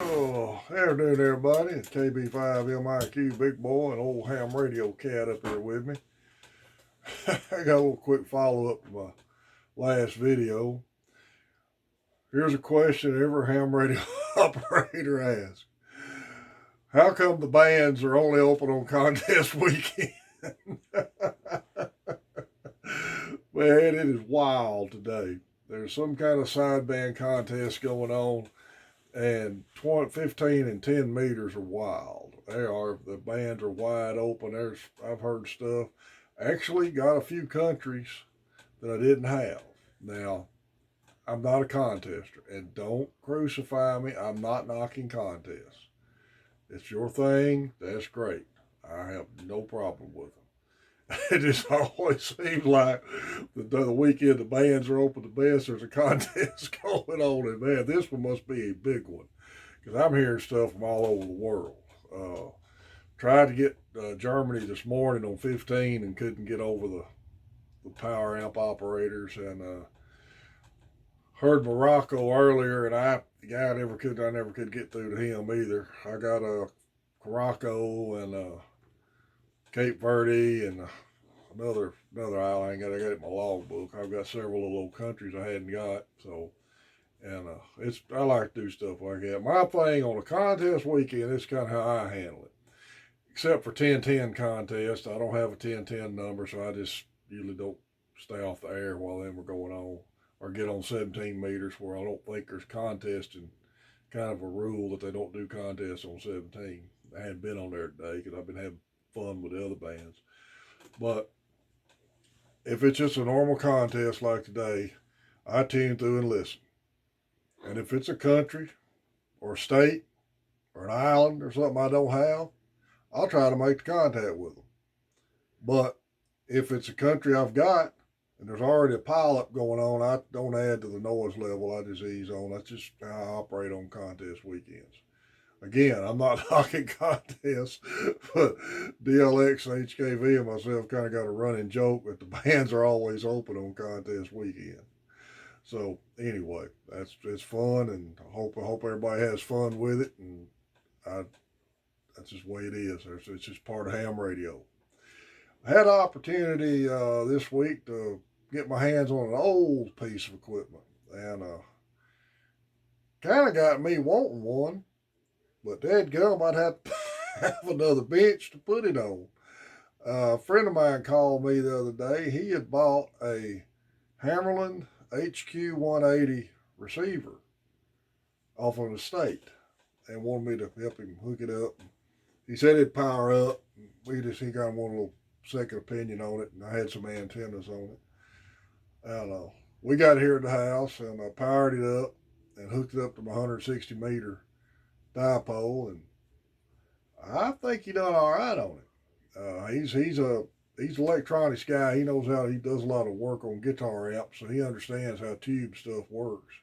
Oh, afternoon, everybody. It's KB5MIQ Big Boy and old ham radio cat up here with me. I got a little quick follow up to my last video. Here's a question every ham radio operator asks: how come the bands are only open on contest weekend? Man, it is wild today. There's some kind of sideband contest going on, and 20, 15 and 10 meters are wild. They are, the bands are wide open. I've heard stuff. Actually, got a few countries that I didn't have. Now, I'm not a contester, and don't crucify me. I'm not knocking contests. It's your thing. That's great. I have no problem with them. It just always seems like the weekend the bands are open the best. There's a contest going on, and man, this one must be a big one because I'm hearing stuff from all over the world. Tried to get Germany this morning on 15 and couldn't get over the power amp operators, and heard Morocco earlier, and I never could get through to him either. I got a Morocco and Cape Verde and another island. I got it in my logbook. I've got several little countries I hadn't got. So, and it's I like to do stuff like that. My thing on a contest weekend, it's kind of how I handle it. Except for 10-10 contest, I don't have a 10-10 number, so I just usually don't stay off the air while them are going on, or get on 17 meters where I don't think there's contest, and kind of a rule that they don't do contests on 17. I hadn't been on there today because I've been having fun with the other bands. But if it's just a normal contest like today, I tune through and listen. And if it's a country or a state or an island or something I don't have, I'll try to make the contact with them. But if it's a country I've got and there's already a pileup going on, I don't add to the noise level. I just ease on. That's just how I operate on contest weekends. Again, I'm not knocking contests, but DLX and HKV and myself kind of got a running joke that the bands are always open on contest weekend. So anyway, it's fun, and I hope everybody has fun with it, and I, that's just the way it is. It's just part of ham radio. I had an opportunity this week to get my hands on an old piece of equipment, and kind of got me wanting one. But dadgum, I'd have to have another bench to put it on. A friend of mine called me the other day. He had bought a Hammerland HQ 180 receiver off of an estate and wanted me to help him hook it up. He said it'd power up. He got one little second opinion on it, and I had some antennas on it. And we got here at the house, and I powered it up and hooked it up to my 160 meter dipole, and I think he done all right on it. He's an electronics guy. He does a lot of work on guitar amps, so he understands how tube stuff works.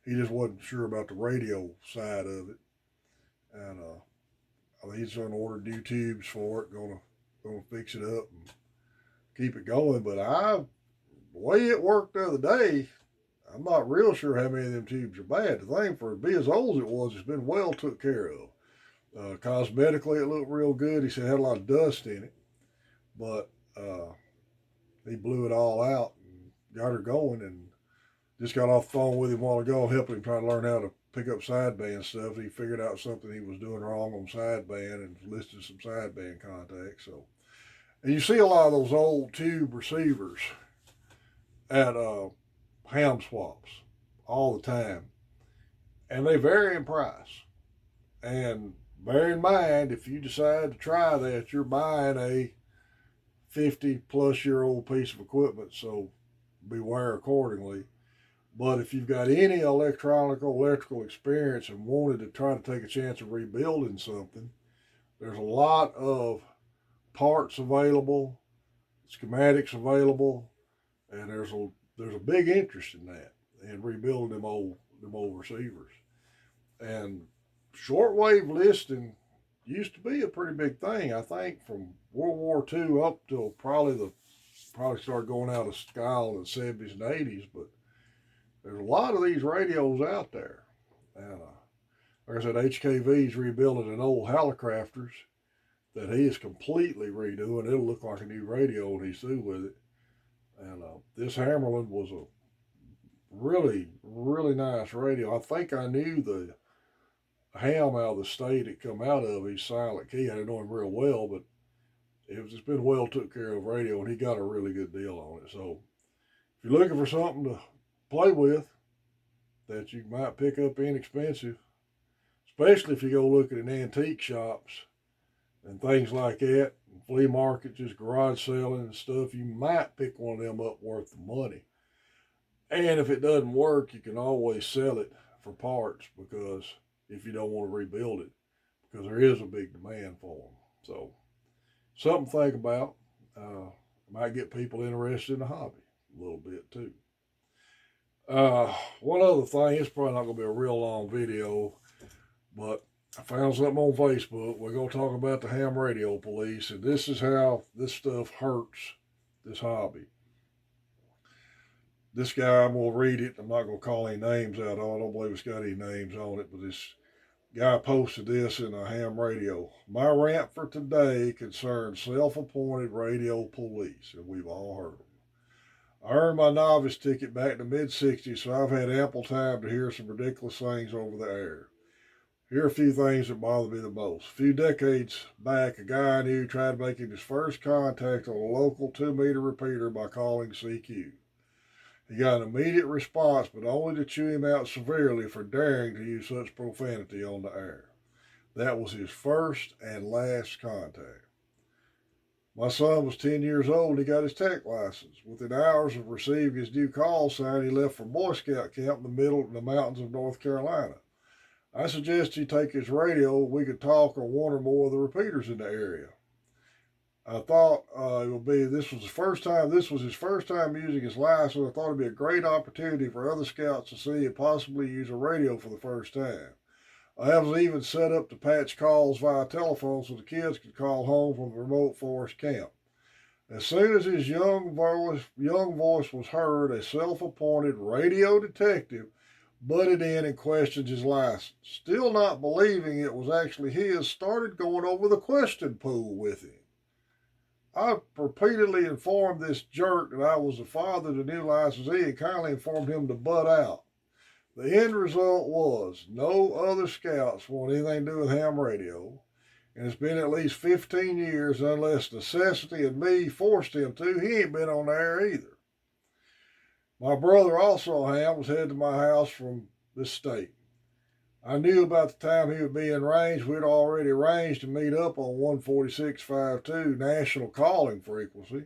He just wasn't sure about the radio side of it, and he's going to order new tubes for it. Gonna fix it up and keep it going. But the way it worked the other day, I'm not real sure how many of them tubes are bad. The thing, for it to be as old as it was, it's been well took care of. Cosmetically, it looked real good. He said it had a lot of dust in it, but he blew it all out and got her going. And just got off the phone with him a while ago, helping him try to learn how to pick up sideband stuff. He figured out something he was doing wrong on sideband and listed some sideband contacts. So, and you see a lot of those old tube receivers at ham swaps all the time, and they vary in price. And bear in mind, if you decide to try that, you're buying a 50-plus-year-old piece of equipment, so beware accordingly. But if you've got any electrical experience and wanted to try to take a chance of rebuilding something, there's a lot of parts available, schematics available, and there's a big interest in that, in rebuilding them old receivers. And shortwave listing used to be a pretty big thing. I think from World War II up till probably started going out of style in the 70s and 80s. But there's a lot of these radios out there, and Like I said, HKV's rebuilding an old Hallicrafters that he is completely redoing. It'll look like a new radio when he's through with it. And this Hammerland was a really, really nice radio. I think I knew the ham out of the state it come out of. He's Silent Key. I didn't know him real well, but it's been well took care of radio, and he got a really good deal on it. So if you're looking for something to play with that you might pick up inexpensive, especially if you go looking in antique shops and things like that, flea markets, just garage selling and stuff, you might pick one of them up worth the money. And if it doesn't work, you can always sell it for parts, because if you don't want to rebuild it, because there is a big demand for them. So something to think about. Might get people interested in the hobby a little bit too. One other thing, it's probably not going to be a real long video, but I found something on Facebook. We're going to talk about the ham radio police, and this is how this stuff hurts this hobby. This guy, I'm going to read it. I'm not going to call any names out on it. I don't believe it's got any names on it, but this guy posted this in a ham radio. My rant for today concerns self-appointed radio police, and we've all heard them. I earned my novice ticket back in the mid-'60s, so I've had ample time to hear some ridiculous things over the air. Here are a few things that bother me the most. A few decades back, a guy I knew tried making his first contact on a local 2-meter repeater by calling CQ. He got an immediate response, but only to chew him out severely for daring to use such profanity on the air. That was his first and last contact. My son was 10 years old and he got his tech license. Within hours of receiving his new call sign, he left for Boy Scout camp in the middle of the mountains of North Carolina. I suggested he take his radio. We could talk on one or more of the repeaters in the area. I thought this was his first time using his license. I thought it'd be a great opportunity for other scouts to see and possibly use a radio for the first time. I was even set up to patch calls via telephone so the kids could call home from the remote forest camp. As soon as his young voice was heard, a self-appointed radio detective butted in and questioned his license. Still not believing it was actually his, started going over the question pool with him. I repeatedly informed this jerk that I was the father of the new licensee and kindly informed him to butt out. The end result was no other scouts want anything to do with ham radio, and it's been at least 15 years, unless necessity and me forced him to. He ain't been on the air either. My brother, also a ham, was headed to my house from this state. I knew about the time he would be in range. We'd already arranged to meet up on 146.52 national calling frequency,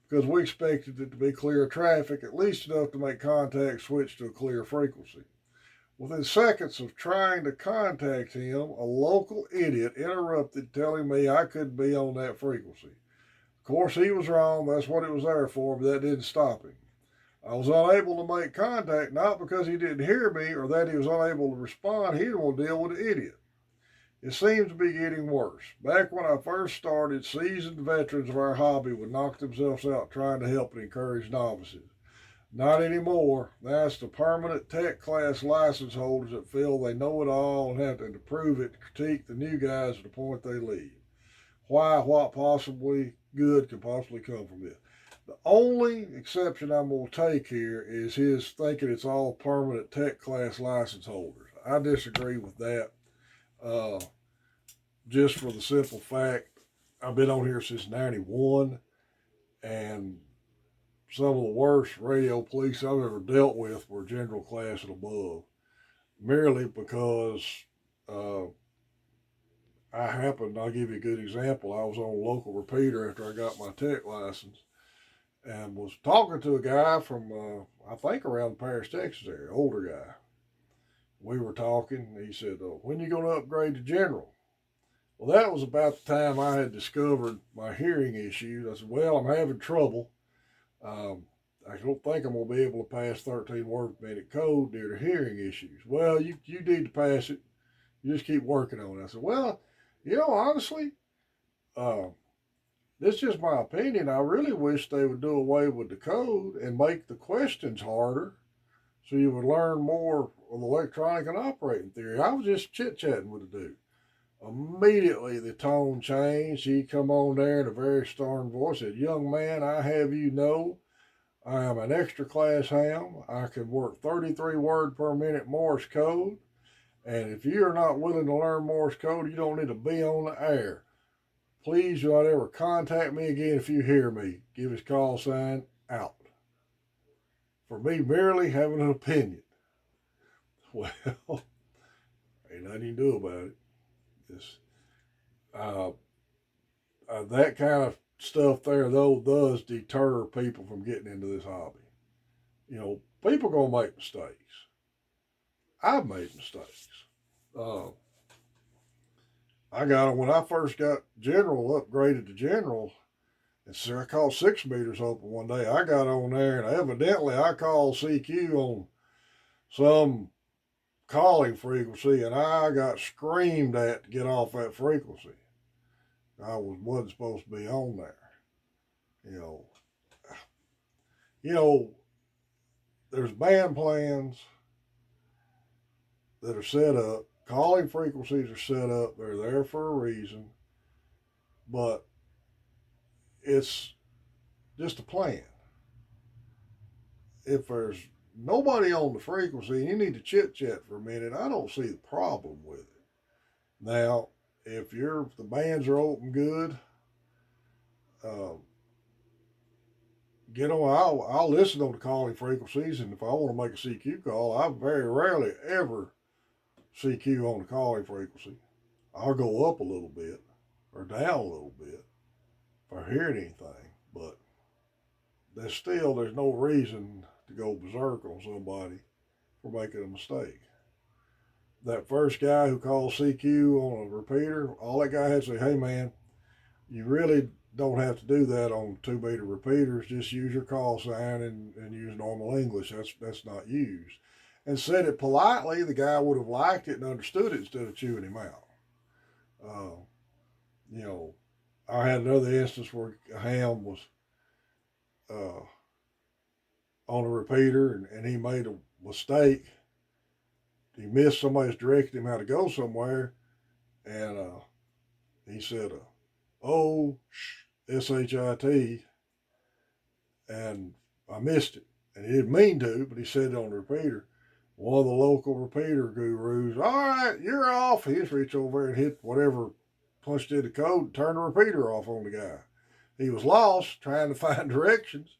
because we expected it to be clear traffic, at least enough to make contact switch to a clear frequency. Within seconds of trying to contact him, a local idiot interrupted, telling me I couldn't be on that frequency. Of course, he was wrong. That's what it was there for, but that didn't stop him. I was unable to make contact, not because he didn't hear me or that he was unable to respond. He didn't want to deal with the idiot. It seems to be getting worse. Back when I first started, seasoned veterans of our hobby would knock themselves out trying to help and encourage novices. Not anymore. That's the permanent tech class license holders that feel they know it all and have to prove it to critique the new guys to the point they leave. Why? What possibly good could possibly come from this? The only exception I'm going to take here is his thinking it's all permanent tech class license holders. I disagree with that. Just for the simple fact, I've been on here since 91, and some of the worst radio police I've ever dealt with were general class and above, merely because I'll give you a good example. I was on a local repeater after I got my tech license, and was talking to a guy from, I think around Paris, Texas area, older guy. We were talking, and he said, when are you going to upgrade to general? Well, that was about the time I had discovered my hearing issues. I said, well, I'm having trouble. I don't think I'm going to be able to pass 13 word per minute code due to hearing issues. Well, you need to pass it. You just keep working on it. I said, well, honestly, this is just my opinion. I really wish they would do away with the code and make the questions harder so you would learn more of electronic and operating theory. I was just chit chatting with the dude. Immediately the tone changed. He come on there in a very stern voice, said, "Young man, I have you know I am an extra class ham. I can work 33 word per minute Morse code. And if you are not willing to learn Morse code, you don't need to be on the air. Please do not ever contact me again if you hear me. Give his call sign out." For me merely having an opinion. Well, ain't nothing you can do about it. It's, uh, that kind of stuff there, though, does deter people from getting into this hobby. You know, people gonna make mistakes. I've made mistakes. Uh, I got when I first got general upgraded to general, and so I called 6 meters open one day. I got on there, and evidently I called CQ on some calling frequency, and I got screamed at to get off that frequency. Wasn't supposed to be on there. You know, you know, there's band plans that are set up. Calling frequencies are set up. They're there for a reason, but it's just a plan. If there's nobody on the frequency and you need to chit chat for a minute, I don't see the problem with it. Now, if the bands are open good, uh, I'll listen on the calling frequencies, and if I want to make a CQ call, I very rarely ever CQ on the calling frequency. I'll go up a little bit or down a little bit if I hear anything, but there's no reason to go berserk on somebody for making a mistake. That first guy who called CQ on a repeater, all that guy had to say, "Hey man, you really don't have to do that on 2 meter repeaters. Just use your call sign and use normal English. That's not used." And said it politely, the guy would have liked it and understood it instead of chewing him out. Uh, you know, I had another instance where a ham was uh, on a repeater and he made a mistake. He missed somebody's directing him how to go somewhere, and he said, "Oh, shit," and I missed it. And he didn't mean to, but he said it on the repeater. One of the local repeater gurus, "All right, you're off." He just reached over and hit whatever, punched in the code, and turned the repeater off on the guy. He was lost trying to find directions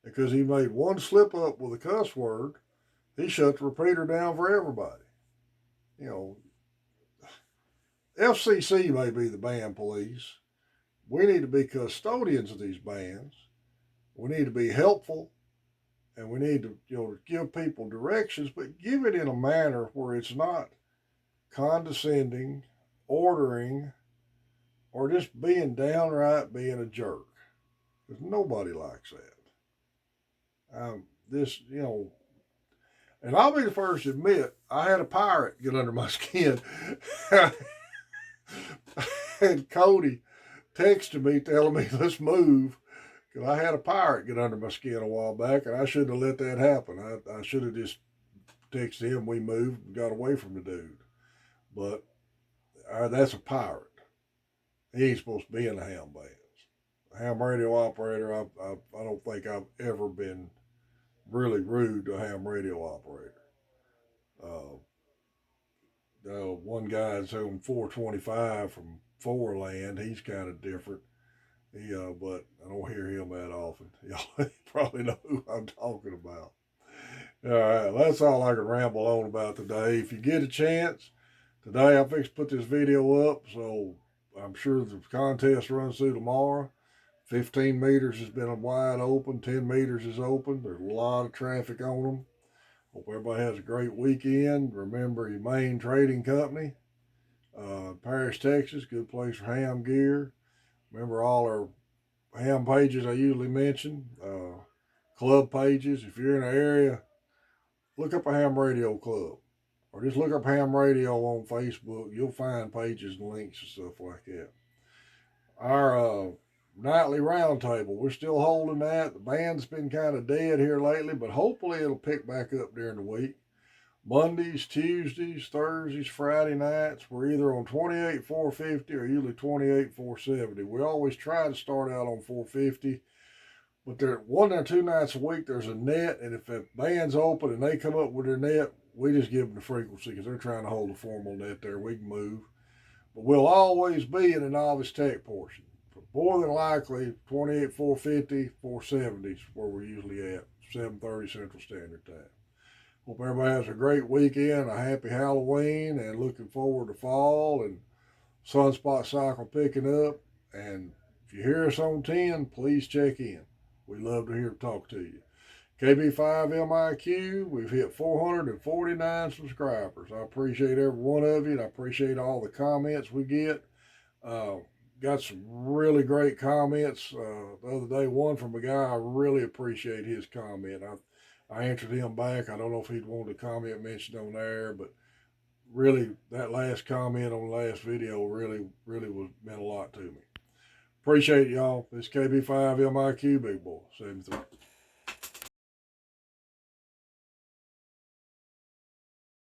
because he made one slip up with a cuss word. He shut the repeater down for everybody. You know, FCC may be the band police. We need to be custodians of these bands. We need to be helpful, and we need to give people directions, but give it in a manner where it's not condescending, ordering, or just being downright being a jerk. Because nobody likes that. This, and I'll be the first to admit, I had a pirate get under my skin. And Cody texted me telling me, "Let's move." Because I had a pirate get under my skin a while back, and I shouldn't have let that happen. I should have just texted him, we moved, and got away from the dude. But that's a pirate. He ain't supposed to be in the ham bands. Ham radio operator, I don't think I've ever been really rude to a ham radio operator. Uh, One guy's on 425 from Foreland. He's kind of different. But I don't hear him that often. Y'all probably know who I'm talking about. All right, that's all I can ramble on about today. If you get a chance, today I'm fixing to put this video up, so I'm sure the contest runs through tomorrow. 15 meters has been wide open, 10 meters is open. There's a lot of traffic on them. Hope everybody has a great weekend. Remember your main trading company, Paris, Texas, good place for ham gear. Remember all our ham pages I usually mention, club pages. If you're in an area, look up a ham radio club, or just look up ham radio on Facebook. You'll find pages and links and stuff like that. Our nightly roundtable. We're still holding that. The band's been kind of dead here lately, but hopefully it'll pick back up during the week. Mondays, Tuesdays, Thursdays, Friday nights, we're either on 28 450 or usually 28 470. We always try to start out on 450, but there one or two nights a week there's a net, and if the band's open and they come up with their net, we just give them the frequency because they're trying to hold a formal net there. We can move. But we'll always be in the novice tech portion. But more than likely, 28 450, 470 is where we're usually at, 7:30 Central Standard Time. Hope everybody has a great weekend, a happy Halloween, and looking forward to fall and sunspot cycle picking up. And if you hear us on 10, please check in. We love to hear talk to you. KB5MIQ, we've hit 449 subscribers. I appreciate every one of you, and I appreciate all the comments we get. Got some really great comments the other day. One from a guy, I really appreciate his comment. I answered him back. I don't know if he'd wanted a comment mentioned on there, but really, that last comment on the last video really meant a lot to me. Appreciate y'all. This KB5MIQ Big Boy 73.